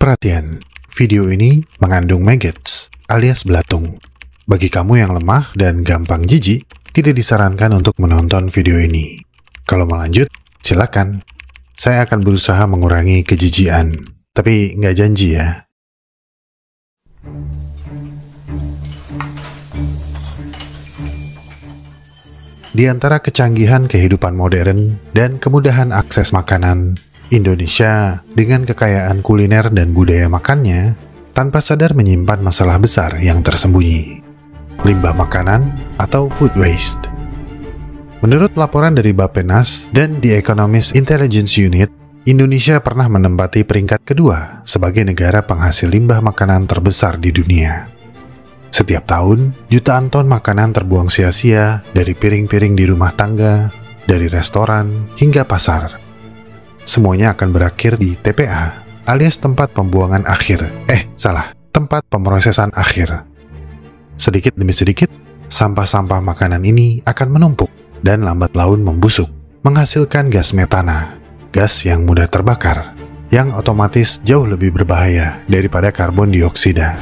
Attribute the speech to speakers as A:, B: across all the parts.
A: Perhatian, video ini mengandung maggots alias belatung. Bagi kamu yang lemah dan gampang jijik, tidak disarankan untuk menonton video ini. Kalau mau lanjut, silakan. Saya akan berusaha mengurangi kejijian, tapi nggak janji ya. Di antara kecanggihan kehidupan modern dan kemudahan akses makanan, Indonesia dengan kekayaan kuliner dan budaya makannya, tanpa sadar menyimpan masalah besar yang tersembunyi. Limbah makanan atau food waste. Menurut laporan dari Bappenas dan The Economist Intelligence Unit, Indonesia pernah menempati peringkat kedua sebagai negara penghasil limbah makanan terbesar di dunia. Setiap tahun, jutaan ton makanan terbuang sia-sia dari piring-piring di rumah tangga, dari restoran, hingga pasar. Semuanya akan berakhir di TPA, alias tempat pembuangan akhir. Tempat pemrosesan akhir. Sedikit demi sedikit, sampah-sampah makanan ini akan menumpuk dan lambat laun membusuk, menghasilkan gas metana, gas yang mudah terbakar, yang otomatis jauh lebih berbahaya daripada karbon dioksida.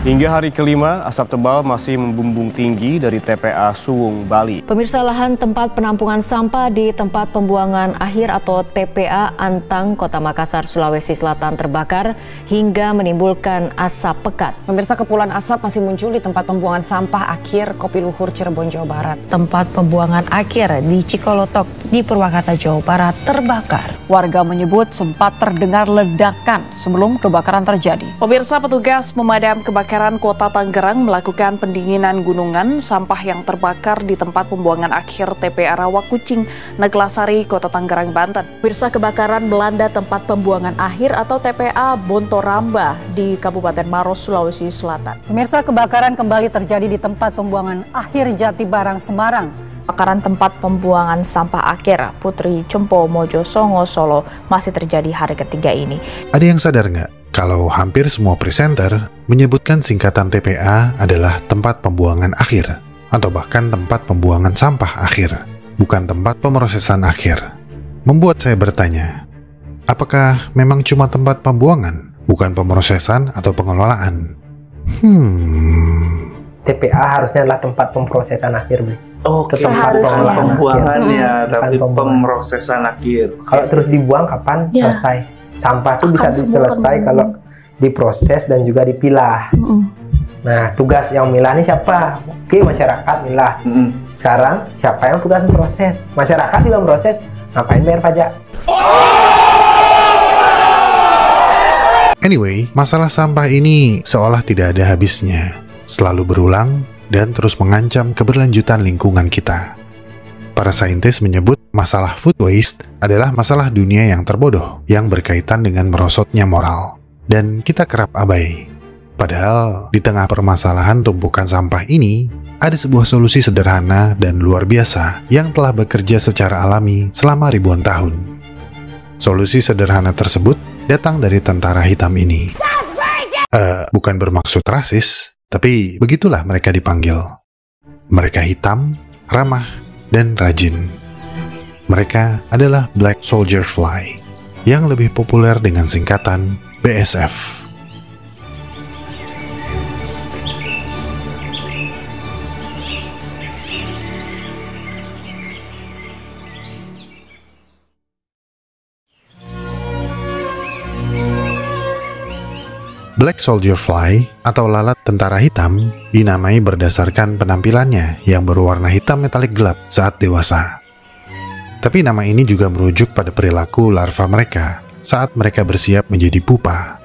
B: Hingga hari kelima, asap tebal masih membumbung tinggi dari TPA Suwung, Bali.
C: Pemirsa, lahan tempat penampungan sampah di tempat pembuangan akhir atau TPA Antang, Kota Makassar, Sulawesi Selatan terbakar hingga menimbulkan asap pekat.
D: Pemirsa, kepulan asap masih muncul di tempat pembuangan sampah akhir Kopi Luhur, Cirebon, Jawa Barat.
E: Tempat pembuangan akhir di Cikolotok di Purwakarta, Jawa Barat terbakar.
F: Warga menyebut sempat terdengar ledakan sebelum kebakaran terjadi.
D: Pemirsa, petugas pemadam kebakaran Kota Tangerang melakukan pendinginan gunungan sampah yang terbakar di tempat pembuangan akhir TPA Rawakucing, Neglasari, Kota Tangerang, Banten.
F: Pemirsa, kebakaran melanda tempat pembuangan akhir atau TPA Bontoramba di Kabupaten Maros, Sulawesi Selatan.
G: Pemirsa, kebakaran kembali terjadi di tempat pembuangan akhir Jatibarang, Semarang.
C: Kebakaran tempat pembuangan sampah akhir Putri Cempo, Mojo Songo, Solo masih terjadi hari ketiga ini.
A: Ada yang sadar nggak? Kalau hampir semua presenter menyebutkan singkatan TPA adalah tempat pembuangan akhir, atau bahkan tempat pembuangan sampah akhir, bukan tempat pemrosesan akhir. Membuat saya bertanya, apakah memang cuma tempat pembuangan, bukan pemrosesan atau pengelolaan?
H: TPA harusnya adalah tempat pemrosesan akhir, Bli.
I: Oh, tempat pembuangan ya, tapi pemrosesan akhir.
H: Kalau terus dibuang kapan selesai? Sampah itu bisa selesai kalau diproses dan juga dipilah. Nah, tugas yang milah ini siapa? Oke, masyarakat milah. Sekarang siapa yang tugas memproses? Masyarakat juga memproses. Ngapain bayar pajak?
A: Anyway, masalah sampah ini seolah tidak ada habisnya, selalu berulang dan terus mengancam keberlanjutan lingkungan kita. Para saintis menyebut masalah food waste adalah masalah dunia yang terbodoh yang berkaitan dengan merosotnya moral. Dan kita kerap abai. Padahal di tengah permasalahan tumpukan sampah ini, ada sebuah solusi sederhana dan luar biasa yang telah bekerja secara alami selama ribuan tahun. Solusi sederhana tersebut datang dari tentara hitam ini. Bukan bermaksud rasis, tapi begitulah mereka dipanggil. Mereka hitam, ramah, dan rajin. Mereka adalah Black Soldier Fly, yang lebih populer dengan singkatan BSF. Black Soldier Fly atau lalat tentara hitam dinamai berdasarkan penampilannya yang berwarna hitam metalik gelap saat dewasa. Tapi nama ini juga merujuk pada perilaku larva mereka saat mereka bersiap menjadi pupa.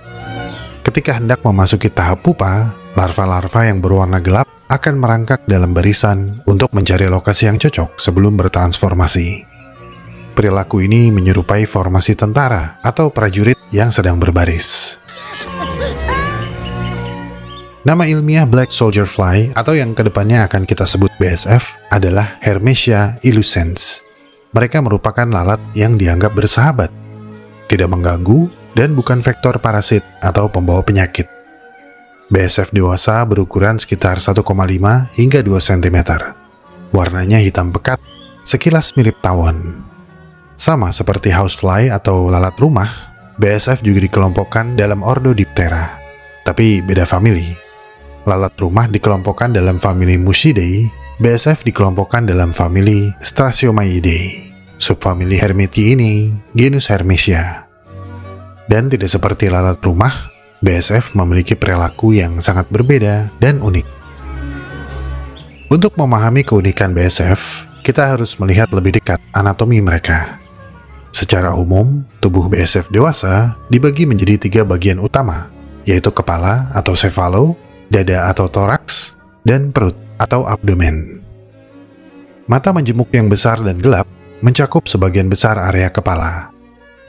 A: Ketika hendak memasuki tahap pupa, larva-larva yang berwarna gelap akan merangkak dalam barisan untuk mencari lokasi yang cocok sebelum bertransformasi. Perilaku ini menyerupai formasi tentara atau prajurit yang sedang berbaris. Nama ilmiah Black Soldier Fly atau yang kedepannya akan kita sebut BSF adalah Hermesia illucens. Mereka merupakan lalat yang dianggap bersahabat, tidak mengganggu, dan bukan vektor parasit atau pembawa penyakit. BSF dewasa berukuran sekitar 1,5 hingga 2 cm. Warnanya hitam pekat, sekilas mirip tawon. Sama seperti housefly atau lalat rumah, BSF juga dikelompokkan dalam ordo Diptera, tapi beda famili. Lalat rumah dikelompokkan dalam famili Mushidae, BSF dikelompokkan dalam famili Straciomyidae. Subfamili Hermitiinae, genus Hermesia. Dan tidak seperti lalat rumah, BSF memiliki perilaku yang sangat berbeda dan unik. Untuk memahami keunikan BSF, kita harus melihat lebih dekat anatomi mereka. Secara umum, tubuh BSF dewasa dibagi menjadi 3 bagian utama, yaitu kepala atau cephalo, dada atau toraks, dan perut atau abdomen. Mata majemuk yang besar dan gelap mencakup sebagian besar area kepala,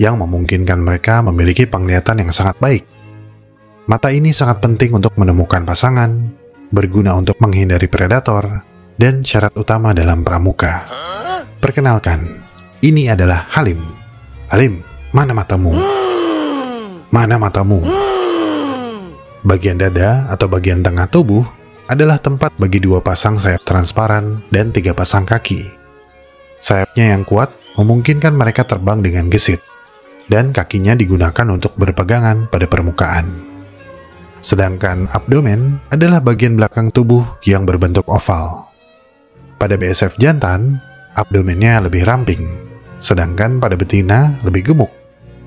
A: yang memungkinkan mereka memiliki penglihatan yang sangat baik. Mata ini sangat penting untuk menemukan pasangan, berguna untuk menghindari predator, dan syarat utama dalam pramuka. Perkenalkan, ini adalah Halim. Halim, mana matamu? Mana matamu? Bagian dada atau bagian tengah tubuh adalah tempat bagi 2 pasang sayap transparan dan 3 pasang kaki. Sayapnya yang kuat memungkinkan mereka terbang dengan gesit, dan kakinya digunakan untuk berpegangan pada permukaan. Sedangkan abdomen adalah bagian belakang tubuh yang berbentuk oval. Pada BSF jantan, abdomennya lebih ramping, sedangkan pada betina lebih gemuk.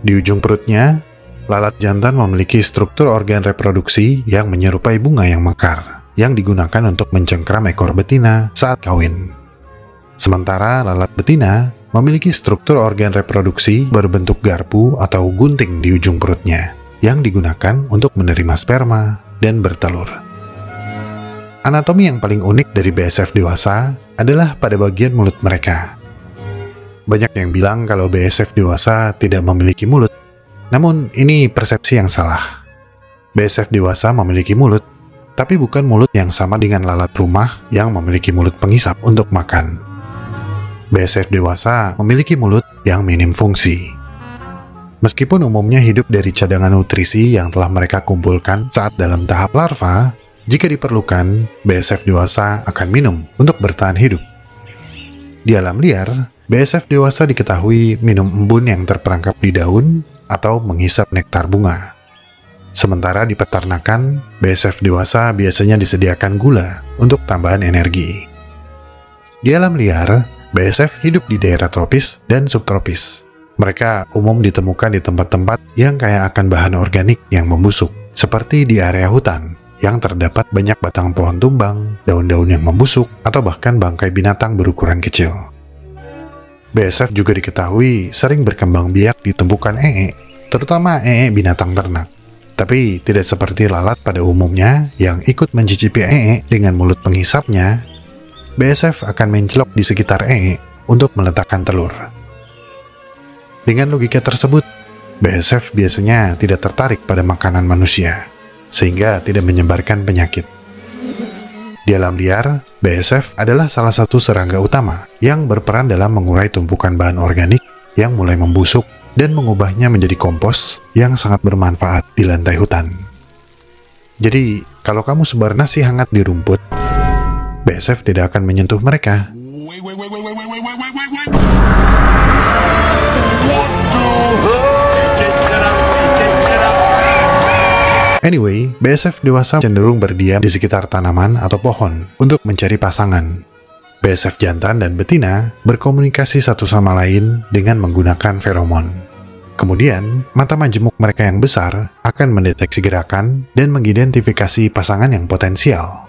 A: Di ujung perutnya, lalat jantan memiliki struktur organ reproduksi yang menyerupai bunga yang mekar, yang digunakan untuk mencengkram ekor betina saat kawin. Sementara lalat betina memiliki struktur organ reproduksi berbentuk garpu atau gunting di ujung perutnya, yang digunakan untuk menerima sperma dan bertelur. Anatomi yang paling unik dari BSF dewasa adalah pada bagian mulut mereka. Banyak yang bilang kalau BSF dewasa tidak memiliki mulut, namun ini persepsi yang salah. BSF dewasa memiliki mulut, tapi bukan mulut yang sama dengan lalat rumah yang memiliki mulut penghisap untuk makan. BSF dewasa memiliki mulut yang minim fungsi. Meskipun umumnya hidup dari cadangan nutrisi yang telah mereka kumpulkan saat dalam tahap larva, jika diperlukan, BSF dewasa akan minum untuk bertahan hidup. Di alam liar, BSF dewasa diketahui minum embun yang terperangkap di daun atau menghisap nektar bunga. Sementara di peternakan, BSF dewasa biasanya disediakan gula untuk tambahan energi. Di alam liar, BSF hidup di daerah tropis dan subtropis. Mereka umum ditemukan di tempat-tempat yang kaya akan bahan organik yang membusuk, seperti di area hutan, yang terdapat banyak batang pohon tumbang, daun-daun yang membusuk, atau bahkan bangkai binatang berukuran kecil. BSF juga diketahui sering berkembang biak di tumpukan terutama binatang ternak. Tapi tidak seperti lalat pada umumnya yang ikut mencicipi dengan mulut penghisapnya. BSF akan mencelok di sekitar untuk meletakkan telur. Dengan logika tersebut, BSF biasanya tidak tertarik pada makanan manusia, sehingga tidak menyebarkan penyakit. Di alam liar, BSF adalah salah satu serangga utama yang berperan dalam mengurai tumpukan bahan organik yang mulai membusuk dan mengubahnya menjadi kompos yang sangat bermanfaat di lantai hutan. Jadi, kalau kamu sebar nasi hangat di rumput, BSF tidak akan menyentuh mereka. Anyway, BSF dewasa cenderung berdiam di sekitar tanaman atau pohon untuk mencari pasangan. BSF jantan dan betina berkomunikasi satu sama lain dengan menggunakan feromon. Kemudian, mata majemuk mereka yang besar akan mendeteksi gerakan dan mengidentifikasi pasangan yang potensial.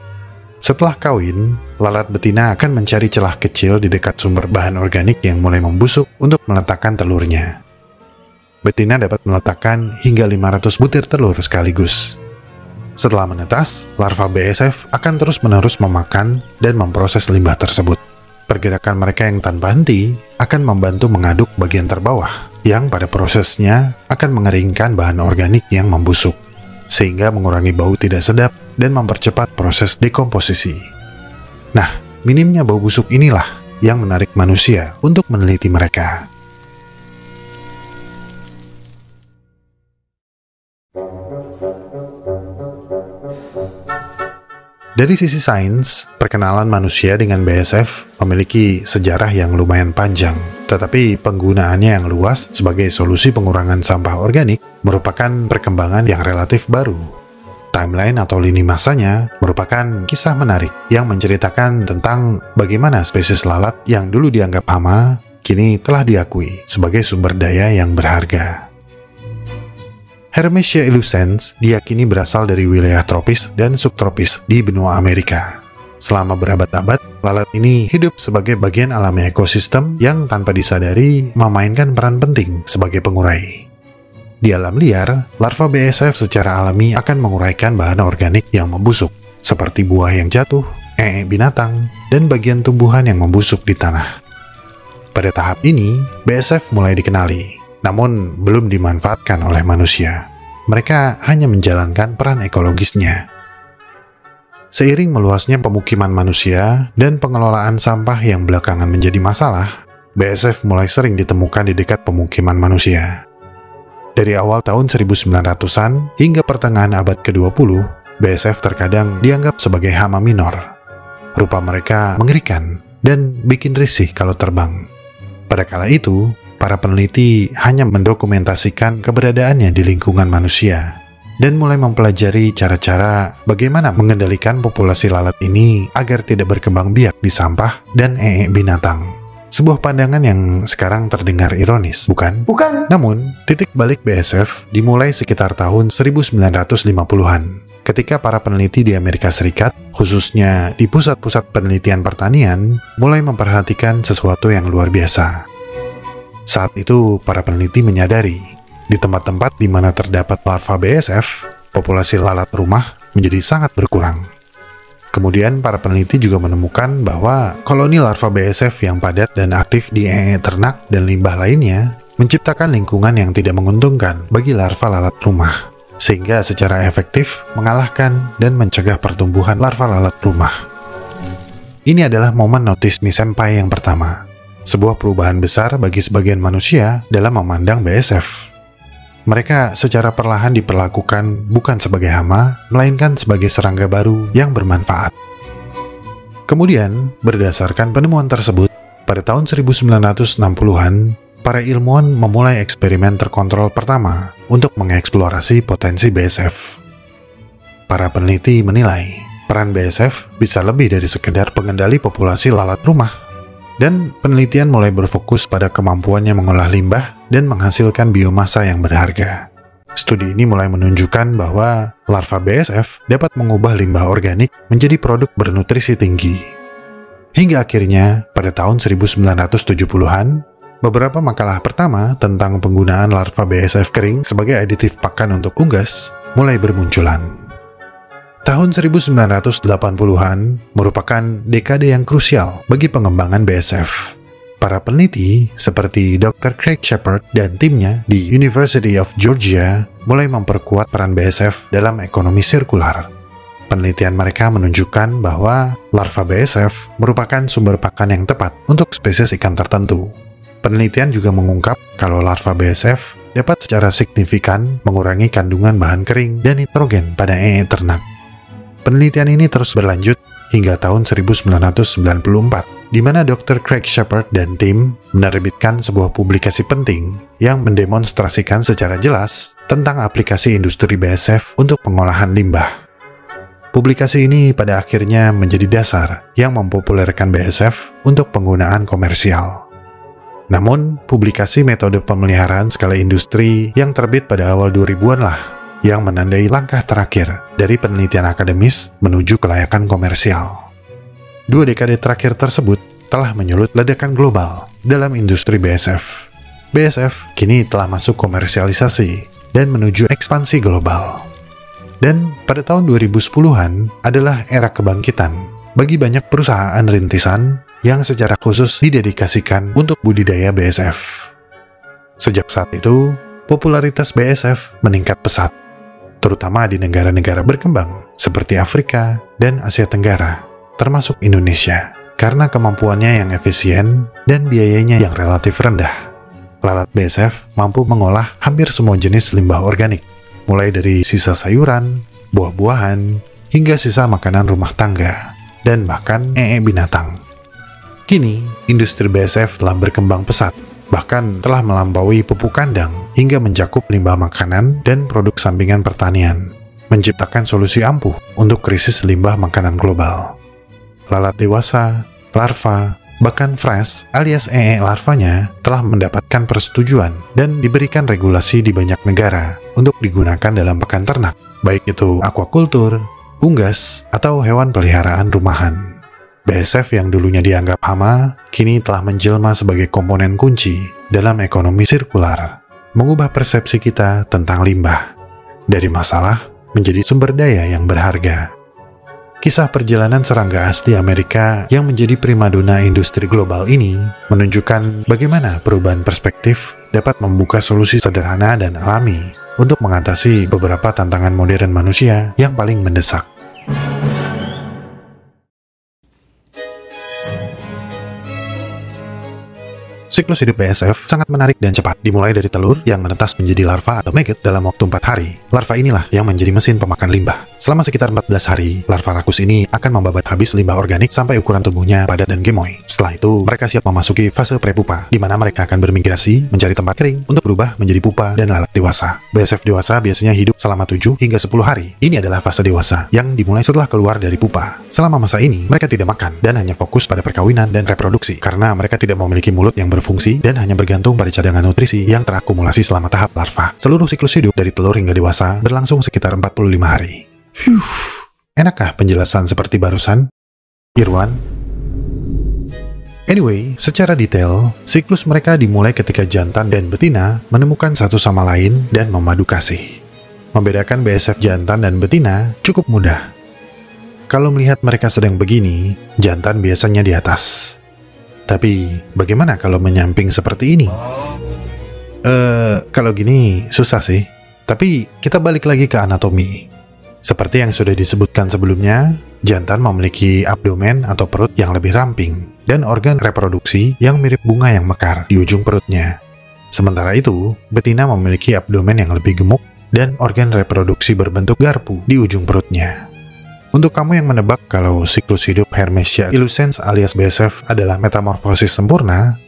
A: Setelah kawin, lalat betina akan mencari celah kecil di dekat sumber bahan organik yang mulai membusuk untuk meletakkan telurnya. Betina dapat meletakkan hingga 500 butir telur sekaligus. Setelah menetas, larva BSF akan terus-menerus memakan dan memproses limbah tersebut. Pergerakan mereka yang tanpa henti akan membantu mengaduk bagian terbawah, yang pada prosesnya akan mengeringkan bahan organik yang membusuk, sehingga mengurangi bau tidak sedap dan mempercepat proses dekomposisi. Nah, minimnya bau busuk inilah yang menarik manusia untuk meneliti mereka. Dari sisi sains, perkenalan manusia dengan BSF memiliki sejarah yang lumayan panjang. Tetapi penggunaannya yang luas sebagai solusi pengurangan sampah organik merupakan perkembangan yang relatif baru. Timeline atau lini masanya merupakan kisah menarik yang menceritakan tentang bagaimana spesies lalat yang dulu dianggap hama kini telah diakui sebagai sumber daya yang berharga. Hermesia illucens diyakini berasal dari wilayah tropis dan subtropis di benua Amerika. Selama berabad-abad, lalat ini hidup sebagai bagian alami ekosistem yang tanpa disadari memainkan peran penting sebagai pengurai. Di alam liar, larva BSF secara alami akan menguraikan bahan organik yang membusuk, seperti buah yang jatuh, binatang, dan bagian tumbuhan yang membusuk di tanah. Pada tahap ini, BSF mulai dikenali, namun belum dimanfaatkan oleh manusia. Mereka hanya menjalankan peran ekologisnya. Seiring meluasnya pemukiman manusia dan pengelolaan sampah yang belakangan menjadi masalah, BSF mulai sering ditemukan di dekat pemukiman manusia. Dari awal tahun 1900-an hingga pertengahan abad ke-20, BSF terkadang dianggap sebagai hama minor. Rupa mereka mengerikan dan bikin risih kalau terbang. Pada kala itu, para peneliti hanya mendokumentasikan keberadaannya di lingkungan manusia dan mulai mempelajari cara-cara bagaimana mengendalikan populasi lalat ini agar tidak berkembang biak di sampah dan binatang. Sebuah pandangan yang sekarang terdengar ironis, bukan?
H: Bukan.
A: Namun, titik balik BSF dimulai sekitar tahun 1950-an, ketika para peneliti di Amerika Serikat, khususnya di pusat-pusat penelitian pertanian, mulai memperhatikan sesuatu yang luar biasa. Saat itu, para peneliti menyadari di tempat-tempat di mana terdapat larva BSF, populasi lalat rumah menjadi sangat berkurang. Kemudian para peneliti juga menemukan bahwa koloni larva BSF yang padat dan aktif di ternak dan limbah lainnya menciptakan lingkungan yang tidak menguntungkan bagi larva lalat rumah, sehingga secara efektif mengalahkan dan mencegah pertumbuhan larva lalat rumah. Ini adalah momen notisme senpai yang pertama, sebuah perubahan besar bagi sebagian manusia dalam memandang BSF. Mereka secara perlahan diperlakukan bukan sebagai hama, melainkan sebagai serangga baru yang bermanfaat. Kemudian, berdasarkan penemuan tersebut, pada tahun 1960-an, para ilmuwan memulai eksperimen terkontrol pertama untuk mengeksplorasi potensi BSF. Para peneliti menilai, peran BSF bisa lebih dari sekedar pengendali populasi lalat rumah. Dan penelitian mulai berfokus pada kemampuannya mengolah limbah dan menghasilkan biomasa yang berharga. Studi ini mulai menunjukkan bahwa larva BSF dapat mengubah limbah organik menjadi produk bernutrisi tinggi. Hingga akhirnya, pada tahun 1970-an, beberapa makalah pertama tentang penggunaan larva BSF kering sebagai aditif pakan untuk unggas mulai bermunculan. Tahun 1980-an merupakan dekade yang krusial bagi pengembangan BSF. Para peneliti seperti Dr. Craig Shepard dan timnya di University of Georgia mulai memperkuat peran BSF dalam ekonomi sirkular. Penelitian mereka menunjukkan bahwa larva BSF merupakan sumber pakan yang tepat untuk spesies ikan tertentu. Penelitian juga mengungkap kalau larva BSF dapat secara signifikan mengurangi kandungan bahan kering dan nitrogen pada ternak. Penelitian ini terus berlanjut hingga tahun 1994, di mana Dr. Craig Shepard dan tim menerbitkan sebuah publikasi penting yang mendemonstrasikan secara jelas tentang aplikasi industri BSF untuk pengolahan limbah. Publikasi ini pada akhirnya menjadi dasar yang mempopulerkan BSF untuk penggunaan komersial. Namun, publikasi metode pemeliharaan skala industri yang terbit pada awal 2000-an lah yang menandai langkah terakhir dari penelitian akademis menuju kelayakan komersial. 2 dekade terakhir tersebut telah menyulut ledakan global dalam industri BSF. BSF kini telah masuk komersialisasi dan menuju ekspansi global. Dan pada tahun 2010-an adalah era kebangkitan bagi banyak perusahaan rintisan yang secara khusus didedikasikan untuk budidaya BSF. Sejak saat itu, popularitas BSF meningkat pesat, terutama di negara-negara berkembang seperti Afrika dan Asia Tenggara, termasuk Indonesia, karena kemampuannya yang efisien dan biayanya yang relatif rendah. Lalat BSF mampu mengolah hampir semua jenis limbah organik, mulai dari sisa sayuran, buah-buahan, hingga sisa makanan rumah tangga, dan bahkan binatang. Kini, industri BASF telah berkembang pesat, bahkan telah melampaui pupuk kandang hingga mencakup limbah makanan dan produk sampingan pertanian, menciptakan solusi ampuh untuk krisis limbah makanan global. Lalat dewasa, larva, bahkan fresh alias larvanya telah mendapatkan persetujuan dan diberikan regulasi di banyak negara untuk digunakan dalam pakan ternak, baik itu aquaculture, unggas, atau hewan peliharaan rumahan. BASF yang dulunya dianggap hama, kini telah menjelma sebagai komponen kunci dalam ekonomi sirkular, mengubah persepsi kita tentang limbah dari masalah menjadi sumber daya yang berharga. Kisah perjalanan serangga asli Amerika yang menjadi primadona industri global ini menunjukkan bagaimana perubahan perspektif dapat membuka solusi sederhana dan alami untuk mengatasi beberapa tantangan modern manusia yang paling mendesak. Siklus hidup BASF sangat menarik dan cepat, dimulai dari telur yang menetas menjadi larva atau maggot dalam waktu 4 hari. Larva inilah yang menjadi mesin pemakan limbah. Selama sekitar 14 hari, larva rakus ini akan membabat habis limbah organik sampai ukuran tubuhnya padat dan gemoy. Setelah itu, mereka siap memasuki fase prepupa, di mana mereka akan bermigrasi mencari tempat kering untuk berubah menjadi pupa dan lalat dewasa. BASF dewasa biasanya hidup selama 7 hingga 10 hari. Ini adalah fase dewasa yang dimulai setelah keluar dari pupa. Selama masa ini, mereka tidak makan dan hanya fokus pada perkawinan dan reproduksi, karena mereka tidak memiliki mulut yang berfungsi dan hanya bergantung pada cadangan nutrisi yang terakumulasi selama tahap larva. Seluruh siklus hidup dari telur hingga dewasa berlangsung sekitar 45 hari. Enakkah penjelasan seperti barusan, Irwan? Anyway, secara detail, siklus mereka dimulai ketika jantan dan betina menemukan satu sama lain dan memadu kasih. Membedakan BASF jantan dan betina cukup mudah. Kalau melihat mereka sedang begini, jantan biasanya di atas. Tapi, bagaimana kalau menyamping seperti ini? Kalau gini susah sih. Tapi, kita balik lagi ke anatomi. Seperti yang sudah disebutkan sebelumnya, jantan memiliki abdomen atau perut yang lebih ramping dan organ reproduksi yang mirip bunga yang mekar di ujung perutnya. Sementara itu, betina memiliki abdomen yang lebih gemuk dan organ reproduksi berbentuk garpu di ujung perutnya. Untuk kamu yang menebak kalau siklus hidup Hermesia illucens alias BASF adalah metamorfosis sempurna,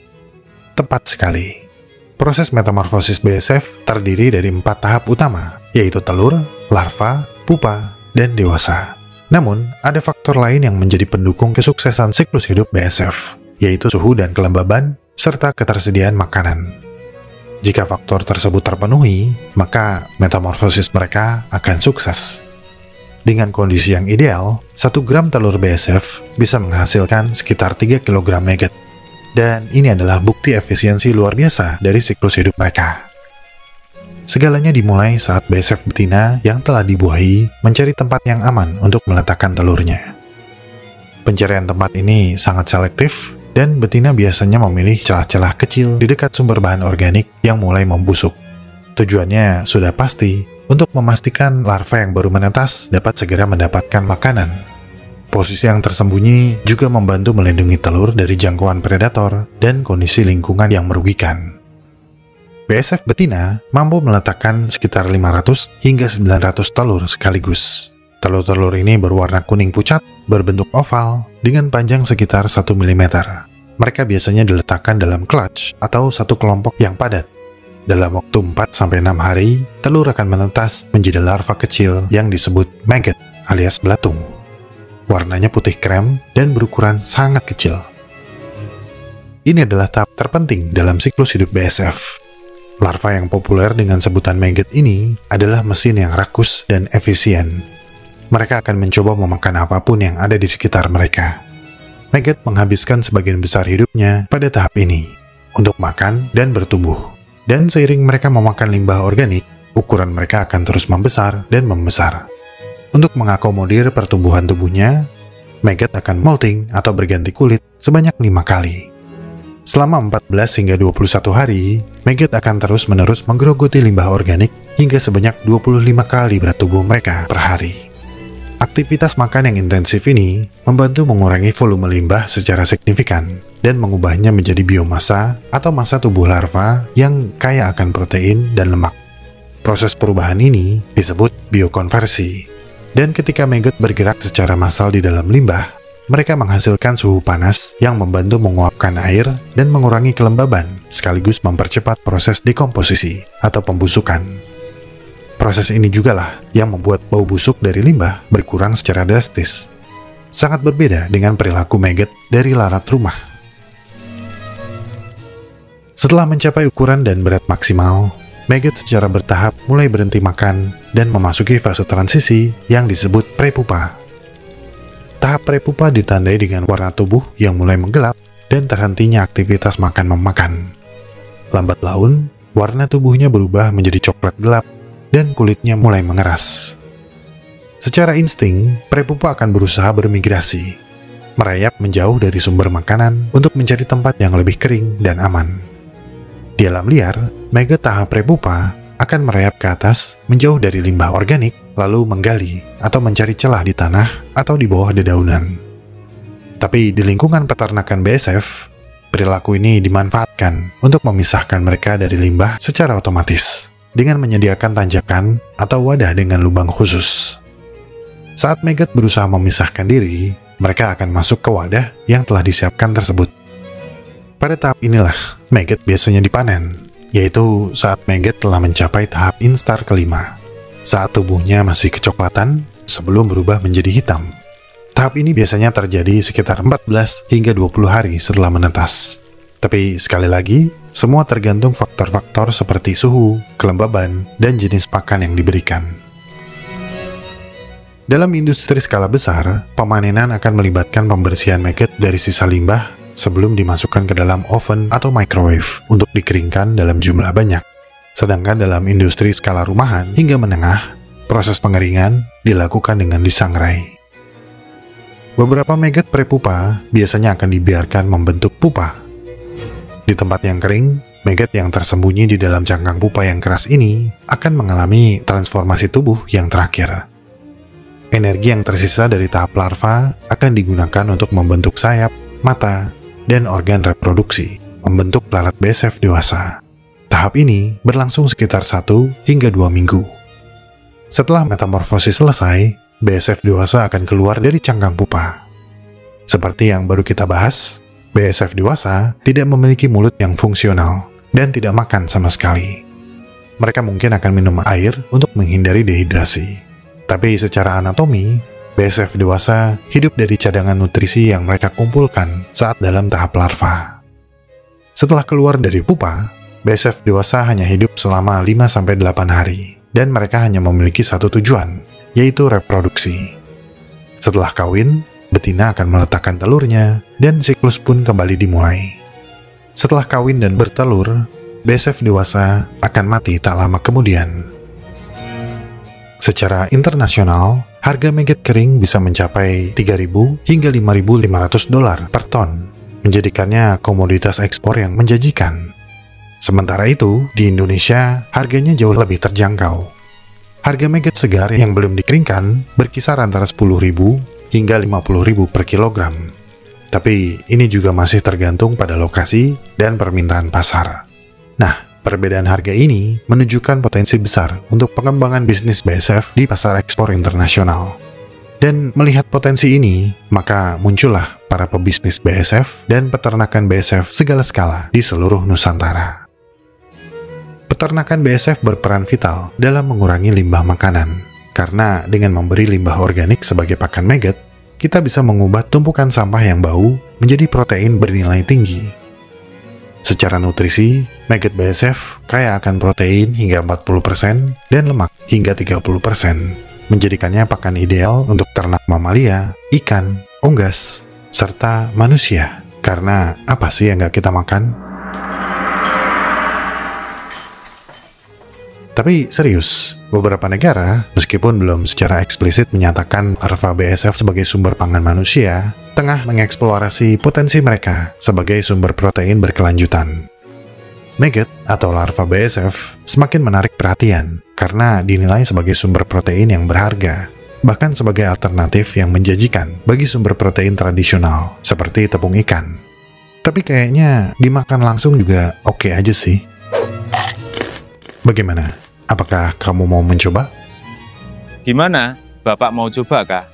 A: tepat sekali. Proses metamorfosis BASF terdiri dari 4 tahap utama, yaitu telur, larva, pupa, dan dewasa. Namun, ada faktor lain yang menjadi pendukung kesuksesan siklus hidup BASF, yaitu suhu dan kelembaban, serta ketersediaan makanan. Jika faktor tersebut terpenuhi, maka metamorfosis mereka akan sukses. Dengan kondisi yang ideal, 1 gram telur BASF bisa menghasilkan sekitar 3 kg maggot. Dan ini adalah bukti efisiensi luar biasa dari siklus hidup mereka. Segalanya dimulai saat BASF betina yang telah dibuahi mencari tempat yang aman untuk meletakkan telurnya. Pencarian tempat ini sangat selektif, dan betina biasanya memilih celah-celah kecil di dekat sumber bahan organik yang mulai membusuk. Tujuannya sudah pasti, untuk memastikan larva yang baru menetas dapat segera mendapatkan makanan. Posisi yang tersembunyi juga membantu melindungi telur dari jangkauan predator dan kondisi lingkungan yang merugikan. BASF betina mampu meletakkan sekitar 500 hingga 900 telur sekaligus. Telur-telur ini berwarna kuning pucat, berbentuk oval, dengan panjang sekitar 1 mm. Mereka biasanya diletakkan dalam clutch atau satu kelompok yang padat. Dalam waktu 4-6 hari, telur akan menetas menjadi larva kecil yang disebut maggot alias belatung. Warnanya putih krem dan berukuran sangat kecil. Ini adalah tahap terpenting dalam siklus hidup BASF. Larva yang populer dengan sebutan maggot ini adalah mesin yang rakus dan efisien. Mereka akan mencoba memakan apapun yang ada di sekitar mereka. Maggot menghabiskan sebagian besar hidupnya pada tahap ini, untuk makan dan bertumbuh. Dan seiring mereka memakan limbah organik, ukuran mereka akan terus membesar dan membesar. Untuk mengakomodir pertumbuhan tubuhnya, maggot akan molting atau berganti kulit sebanyak 5 kali. Selama 14 hingga 21 hari, maggot akan terus-menerus menggerogoti limbah organik hingga sebanyak 25 kali berat tubuh mereka per hari. Aktivitas makan yang intensif ini membantu mengurangi volume limbah secara signifikan dan mengubahnya menjadi biomasa atau massa tubuh larva yang kaya akan protein dan lemak. Proses perubahan ini disebut biokonversi. Dan ketika maggot bergerak secara massal di dalam limbah, mereka menghasilkan suhu panas yang membantu menguapkan air dan mengurangi kelembaban, sekaligus mempercepat proses dekomposisi atau pembusukan. Proses ini jugalah yang membuat bau busuk dari limbah berkurang secara drastis. Sangat berbeda dengan perilaku maggot dari lalat rumah. Setelah mencapai ukuran dan berat maksimal, maggot secara bertahap mulai berhenti makan dan memasuki fase transisi yang disebut prepupa. Tahap prepupa ditandai dengan warna tubuh yang mulai menggelap dan terhentinya aktivitas makan-memakan. Lambat laun, warna tubuhnya berubah menjadi coklat gelap dan kulitnya mulai mengeras. Secara insting, prepupa akan berusaha bermigrasi, merayap menjauh dari sumber makanan untuk mencari tempat yang lebih kering dan aman. Di alam liar, maggot tahap prepupa akan merayap ke atas menjauh dari limbah organik, lalu menggali atau mencari celah di tanah atau di bawah dedaunan. Tapi di lingkungan peternakan BSF, perilaku ini dimanfaatkan untuk memisahkan mereka dari limbah secara otomatis dengan menyediakan tanjakan atau wadah dengan lubang khusus. Saat maggot berusaha memisahkan diri, mereka akan masuk ke wadah yang telah disiapkan tersebut. Pada tahap inilah maggot biasanya dipanen, yaitu saat maggot telah mencapai tahap instar kelima, saat tubuhnya masih kecoklatan sebelum berubah menjadi hitam. Tahap ini biasanya terjadi sekitar 14 hingga 20 hari setelah menetas. Tapi sekali lagi, semua tergantung faktor-faktor seperti suhu, kelembaban, dan jenis pakan yang diberikan. Dalam industri skala besar, pemanenan akan melibatkan pembersihan maggot dari sisa limbah sebelum dimasukkan ke dalam oven atau microwave untuk dikeringkan dalam jumlah banyak. Sedangkan dalam industri skala rumahan hingga menengah, proses pengeringan dilakukan dengan disangrai. Beberapa maggot prepupa biasanya akan dibiarkan membentuk pupa. Di tempat yang kering, maggot yang tersembunyi di dalam cangkang pupa yang keras ini akan mengalami transformasi tubuh yang terakhir. Energi yang tersisa dari tahap larva akan digunakan untuk membentuk sayap, mata, dan organ reproduksi, membentuk lalat BSF dewasa. Tahap ini berlangsung sekitar 1 hingga 2 minggu. Setelah metamorfosis selesai, BSF dewasa akan keluar dari cangkang pupa. Seperti yang baru kita bahas, BSF dewasa tidak memiliki mulut yang fungsional dan tidak makan sama sekali. Mereka mungkin akan minum air untuk menghindari dehidrasi. Tapi secara anatomi, BSF dewasa hidup dari cadangan nutrisi yang mereka kumpulkan saat dalam tahap larva. Setelah keluar dari pupa, BSF dewasa hanya hidup selama 5-8 hari, dan mereka hanya memiliki satu tujuan, yaitu reproduksi. Setelah kawin, betina akan meletakkan telurnya, dan siklus pun kembali dimulai. Setelah kawin dan bertelur, BSF dewasa akan mati tak lama kemudian. Secara internasional, harga maggot kering bisa mencapai 3.000 hingga 5.500 dolar per ton, menjadikannya komoditas ekspor yang menjanjikan. Sementara itu, di Indonesia, harganya jauh lebih terjangkau. Harga maggot segar yang belum dikeringkan berkisar antara 10.000 hingga 50.000 per kilogram. Tapi ini juga masih tergantung pada lokasi dan permintaan pasar. Nah, perbedaan harga ini menunjukkan potensi besar untuk pengembangan bisnis BSF di pasar ekspor internasional. Dan melihat potensi ini, maka muncullah para pebisnis BSF dan peternakan BSF segala skala di seluruh Nusantara. Peternakan BSF berperan vital dalam mengurangi limbah makanan, karena dengan memberi limbah organik sebagai pakan maggot, kita bisa mengubah tumpukan sampah yang bau menjadi protein bernilai tinggi. Secara nutrisi, maggot BSF kaya akan protein hingga 40% dan lemak hingga 30%, menjadikannya pakan ideal untuk ternak mamalia, ikan, unggas, serta manusia. Karena apa sih yang nggak kita makan? Tapi serius, beberapa negara, meskipun belum secara eksplisit menyatakan larva BSF sebagai sumber pangan manusia, tengah mengeksplorasi potensi mereka sebagai sumber protein berkelanjutan. Maggot atau larva BSF semakin menarik perhatian karena dinilai sebagai sumber protein yang berharga, bahkan sebagai alternatif yang menjanjikan bagi sumber protein tradisional seperti tepung ikan. Tapi kayaknya dimakan langsung juga oke aja sih. Bagaimana? Apakah kamu mau mencoba?
J: Gimana? Bapak mau coba kah?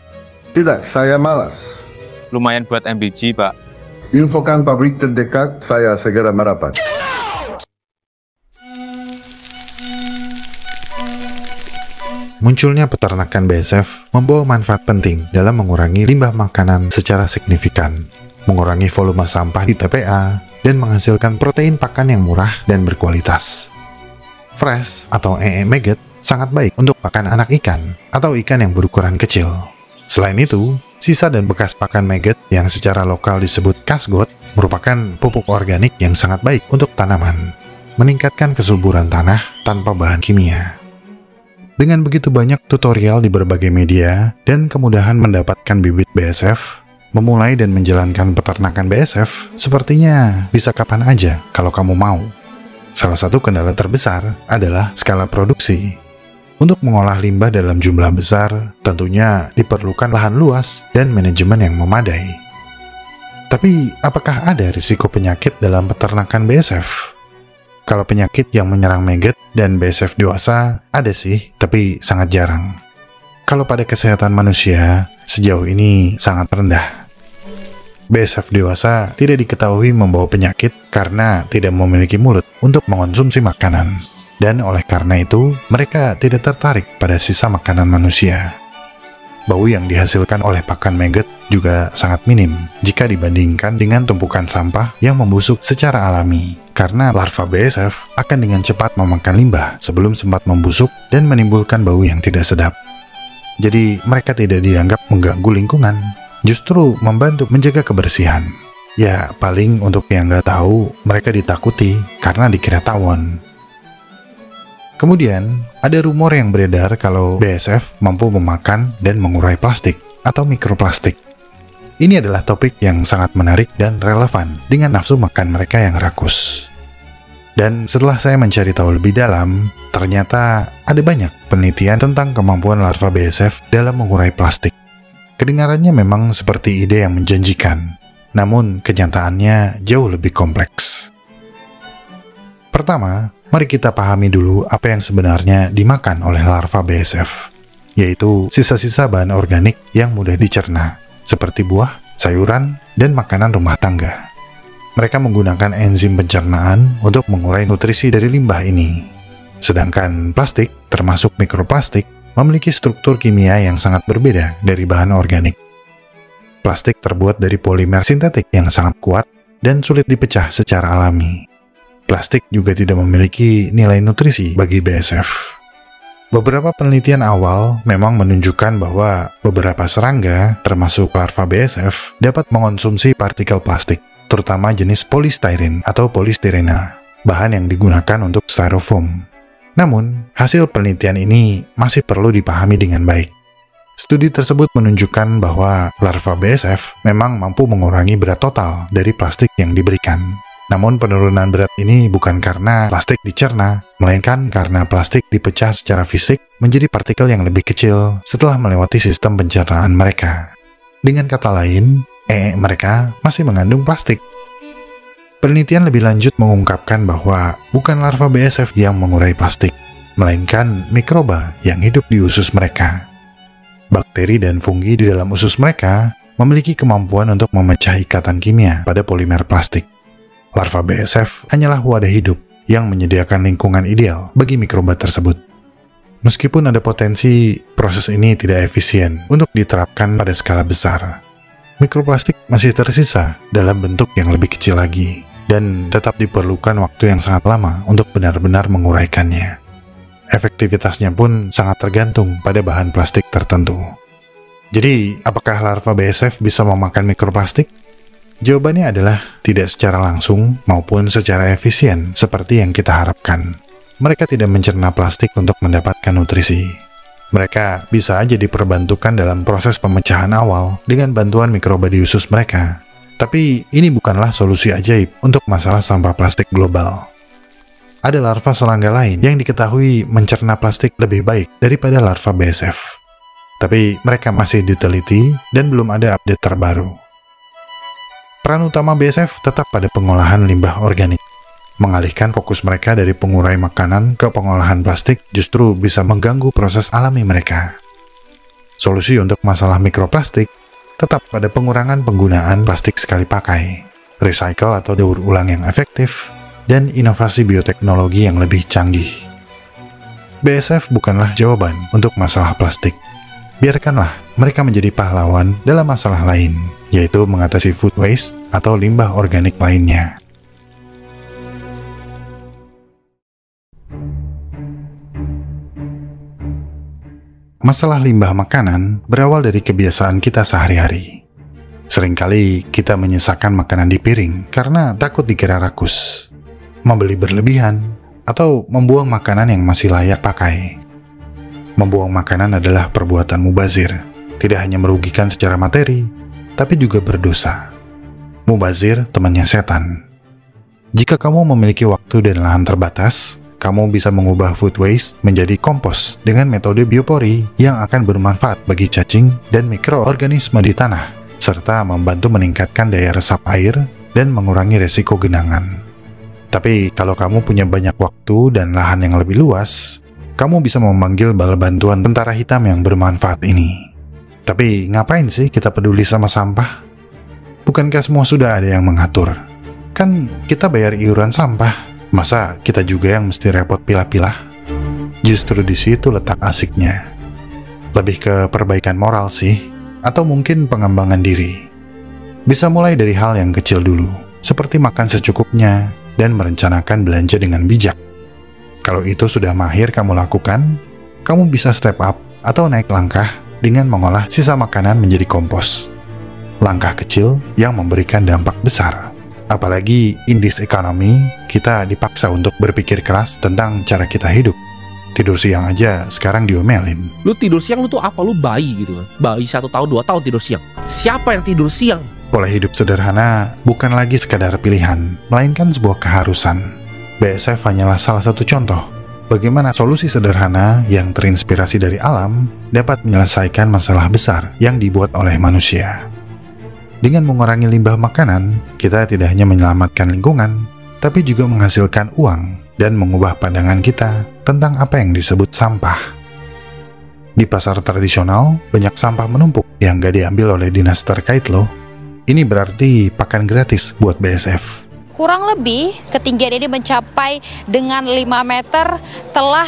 K: Tidak, saya malas.
J: lumayan buat MBG, Pak.
K: Infokan pabrik terdekat, saya segera merapat.
A: Munculnya peternakan BASF membawa manfaat penting dalam mengurangi limbah makanan secara signifikan, mengurangi volume sampah di TPA, dan menghasilkan protein pakan yang murah dan berkualitas. Fresh atau maggot sangat baik untuk pakan anak ikan atau ikan yang berukuran kecil. Selain itu, sisa dan bekas pakan maggot yang secara lokal disebut kasgot merupakan pupuk organik yang sangat baik untuk tanaman, meningkatkan kesuburan tanah tanpa bahan kimia. Dengan begitu banyak tutorial di berbagai media dan kemudahan mendapatkan bibit BASF, memulai dan menjalankan peternakan BASF sepertinya bisa kapan aja kalau kamu mau. Salah satu kendala terbesar adalah skala produksi. Untuk mengolah limbah dalam jumlah besar, tentunya diperlukan lahan luas dan manajemen yang memadai. Tapi, apakah ada risiko penyakit dalam peternakan BASF? Kalau penyakit yang menyerang maggot dan BASF dewasa, ada sih, tapi sangat jarang. Kalau pada kesehatan manusia, sejauh ini sangat rendah. BASF dewasa tidak diketahui membawa penyakit karena tidak memiliki mulut untuk mengonsumsi makanan. Dan oleh karena itu, mereka tidak tertarik pada sisa makanan manusia. Bau yang dihasilkan oleh pakan maggot juga sangat minim jika dibandingkan dengan tumpukan sampah yang membusuk secara alami, karena larva BASF akan dengan cepat memakan limbah sebelum sempat membusuk dan menimbulkan bau yang tidak sedap. Jadi mereka tidak dianggap mengganggu lingkungan, justru membantu menjaga kebersihan. Ya paling untuk yang nggak tahu, mereka ditakuti karena dikira tawon. Kemudian, ada rumor yang beredar kalau BASF mampu memakan dan mengurai plastik atau mikroplastik. Ini adalah topik yang sangat menarik dan relevan dengan nafsu makan mereka yang rakus. Dan setelah saya mencari tahu lebih dalam, ternyata ada banyak penelitian tentang kemampuan larva BASF dalam mengurai plastik. Kedengarannya memang seperti ide yang menjanjikan, namun kenyataannya jauh lebih kompleks. Pertama, mari kita pahami dulu apa yang sebenarnya dimakan oleh larva BASF, yaitu sisa-sisa bahan organik yang mudah dicerna, seperti buah, sayuran, dan makanan rumah tangga. Mereka menggunakan enzim pencernaan untuk mengurai nutrisi dari limbah ini. Sedangkan plastik, termasuk mikroplastik, memiliki struktur kimia yang sangat berbeda dari bahan organik. Plastik terbuat dari polimer sintetik yang sangat kuat dan sulit dipecah secara alami. Plastik juga tidak memiliki nilai nutrisi bagi BASF. Beberapa penelitian awal memang menunjukkan bahwa beberapa serangga, termasuk larva BASF, dapat mengonsumsi partikel plastik, terutama jenis polystyrene atau polystyrena, bahan yang digunakan untuk styrofoam. Namun, hasil penelitian ini masih perlu dipahami dengan baik. Studi tersebut menunjukkan bahwa larva BASF memang mampu mengurangi berat total dari plastik yang diberikan. Namun penurunan berat ini bukan karena plastik dicerna, melainkan karena plastik dipecah secara fisik menjadi partikel yang lebih kecil setelah melewati sistem pencernaan mereka. Dengan kata lain, mereka masih mengandung plastik. Penelitian lebih lanjut mengungkapkan bahwa bukan larva BASF yang mengurai plastik, melainkan mikroba yang hidup di usus mereka. Bakteri dan fungi di dalam usus mereka memiliki kemampuan untuk memecah ikatan kimia pada polimer plastik. Larva BASF hanyalah wadah hidup yang menyediakan lingkungan ideal bagi mikroba tersebut. Meskipun ada potensi proses ini tidak efisien untuk diterapkan pada skala besar, mikroplastik masih tersisa dalam bentuk yang lebih kecil lagi, dan tetap diperlukan waktu yang sangat lama untuk benar-benar menguraikannya. Efektivitasnya pun sangat tergantung pada bahan plastik tertentu. Jadi, apakah larva BASF bisa memakan mikroplastik? Jawabannya adalah tidak secara langsung maupun secara efisien seperti yang kita harapkan. Mereka tidak mencerna plastik untuk mendapatkan nutrisi. Mereka bisa aja diperbantukan dalam proses pemecahan awal dengan bantuan mikroba di usus mereka. Tapi ini bukanlah solusi ajaib untuk masalah sampah plastik global. Ada larva serangga lain yang diketahui mencerna plastik lebih baik daripada larva BASF. Tapi mereka masih diteliti dan belum ada update terbaru. Peran utama BASF tetap pada pengolahan limbah organik. Mengalihkan fokus mereka dari pengurai makanan ke pengolahan plastik justru bisa mengganggu proses alami mereka. Solusi untuk masalah mikroplastik tetap pada pengurangan penggunaan plastik sekali pakai, recycle atau daur ulang yang efektif, dan inovasi bioteknologi yang lebih canggih. BASF bukanlah jawaban untuk masalah plastik. Biarkanlah mereka menjadi pahlawan dalam masalah lain, yaitu mengatasi food waste atau limbah organik lainnya. Masalah limbah makanan berawal dari kebiasaan kita sehari-hari. Seringkali kita menyisakan makanan di piring karena takut dikira rakus, membeli berlebihan, atau membuang makanan yang masih layak pakai. Membuang makanan adalah perbuatan mubazir, tidak hanya merugikan secara materi, tapi juga berdosa. Mubazir temannya setan. Jika kamu memiliki waktu dan lahan terbatas, kamu bisa mengubah food waste menjadi kompos dengan metode biopori yang akan bermanfaat bagi cacing dan mikroorganisme di tanah, serta membantu meningkatkan daya resap air dan mengurangi resiko genangan. Tapi kalau kamu punya banyak waktu dan lahan yang lebih luas, kamu bisa memanggil bala bantuan tentara hitam yang bermanfaat ini. Tapi ngapain sih kita peduli sama sampah? Bukankah semua sudah ada yang mengatur? Kan kita bayar iuran sampah. Masa kita juga yang mesti repot pilah-pilah? Justru di situ letak asiknya. Lebih ke perbaikan moral sih, atau mungkin pengembangan diri. Bisa mulai dari hal yang kecil dulu, seperti makan secukupnya dan merencanakan belanja dengan bijak. Kalau itu sudah mahir kamu lakukan, kamu bisa step up atau naik langkah dengan mengolah sisa makanan menjadi kompos. Langkah kecil yang memberikan dampak besar. Apalagi in this economy, kita dipaksa untuk berpikir keras tentang cara kita hidup. Tidur siang aja sekarang diomelin.
J: Lu tidur siang lu tuh apa? Lu bayi gitu kan? Bayi 1 tahun 2 tahun tidur siang. Siapa yang tidur siang?
A: Pola hidup sederhana bukan lagi sekadar pilihan, melainkan sebuah keharusan. BASF hanyalah salah satu contoh bagaimana solusi sederhana yang terinspirasi dari alam dapat menyelesaikan masalah besar yang dibuat oleh manusia. Dengan mengurangi limbah makanan, kita tidak hanya menyelamatkan lingkungan, tapi juga menghasilkan uang dan mengubah pandangan kita tentang apa yang disebut sampah. Di pasar tradisional, banyak sampah menumpuk yang gak diambil oleh dinas terkait loh. Ini berarti pakan gratis buat BASF.
L: Kurang lebih ketinggian ini mencapai dengan 5 meter telah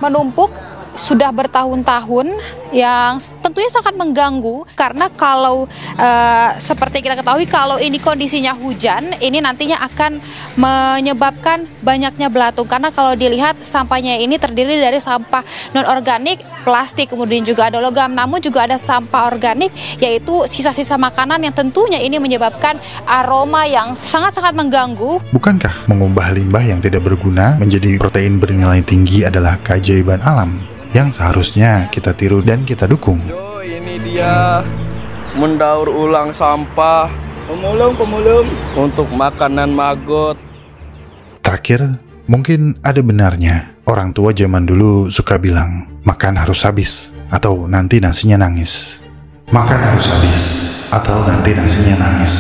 L: menumpuk sudah bertahun-tahun, yang tentunya sangat mengganggu karena kalau seperti kita ketahui kalau ini kondisinya hujan, ini nantinya akan menyebabkan banyaknya belatung karena kalau dilihat sampahnya ini terdiri dari sampah non-organik, plastik, kemudian juga ada logam, namun juga ada sampah organik yaitu sisa-sisa makanan yang tentunya ini menyebabkan aroma yang sangat-sangat mengganggu.
A: Bukankah mengubah limbah yang tidak berguna menjadi protein bernilai tinggi adalah keajaiban alam yang seharusnya kita tiru dan kita dukung?
B: Yo, ini dia mendaur ulang sampah, pemulung untuk makanan maggot.
A: Terakhir, mungkin ada benarnya. Orang tua zaman dulu suka bilang, makan harus habis, atau nanti nasinya nangis. Makan harus habis, atau nanti nasinya nangis.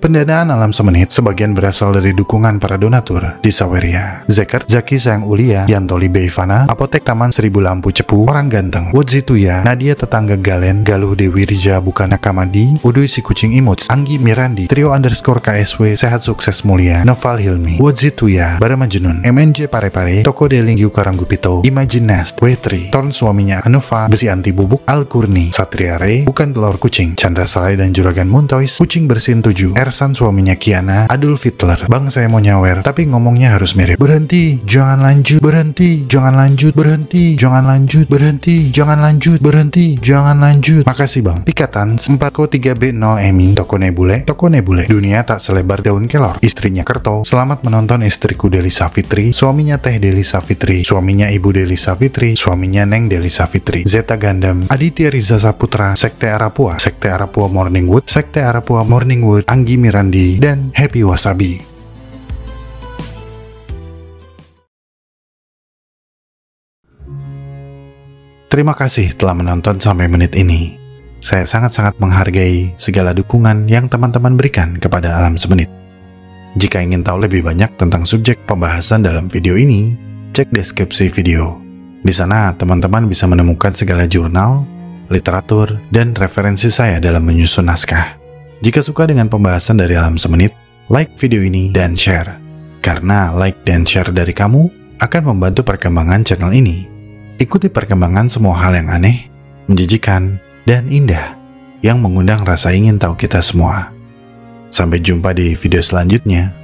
A: Pendanaan alam semenit sebagian berasal dari dukungan para donatur di Saweria, Zekert, Zaki Sayang Ulia, Yantoli Beivana, Apotek Taman Seribu Lampu Cepu, Orang Ganteng, Wodzituya, Nadia Tetangga Galen, Galuh Dewi Rija Bukana Kamadi, Uduy Si Kucing Imuts, Anggi Mirandi, Trio _KSW, Sehat Sukses Mulia, Noval Hilmi, Wodzituya, Barama Junun, MNJ Parepare, Toko Delinggiu Karanggupito, Imagine Nest, Wetri, Torn suaminya Anufa, Besi Anti Bubuk, Al-Kurni, Satria Re, Bukan Telur Kucing, Chandra Salai dan Juragan Muntois, Kucing Bersin 7, Ersan suaminya Kiana, Adolf Hitler, Bang saya mau nyawer, tapi ngomongnya harus mirip. Berhenti, jangan lanjut, berhenti, jangan lanjut, berhenti, jangan lanjut, berhenti, jangan lanjut, berhenti, jangan lanjut. Makasih bang. Pikatan 4Ko3B0 Emi, Toko Nebule, Dunia tak selebar daun kelor. Istrinya Kerto, selamat menonton istriku Deli Savitri, suaminya Teh Deli Savitri, suaminya Ibu Deli Savitri, suaminya Neng Deli Savitri, Zeta Gandam, Aditya Riza Saputra, Sekte Arapua Morningwood, Sekte Arapua Morningwood, Anggi Mirandi, dan Happy Wasabi. Terima kasih telah menonton sampai menit ini. Saya sangat-sangat menghargai segala dukungan yang teman-teman berikan kepada Alam Semenit. Jika ingin tahu lebih banyak tentang subjek pembahasan dalam video ini, cek deskripsi video. Di sana teman-teman bisa menemukan segala jurnal, literatur, dan referensi saya dalam menyusun naskah. Jika suka dengan pembahasan dari Alam Semenit, like video ini dan share. Karena like dan share dari kamu akan membantu perkembangan channel ini. Ikuti perkembangan semua hal yang aneh, menjijikan, dan indah yang mengundang rasa ingin tahu kita semua. Sampai jumpa di video selanjutnya.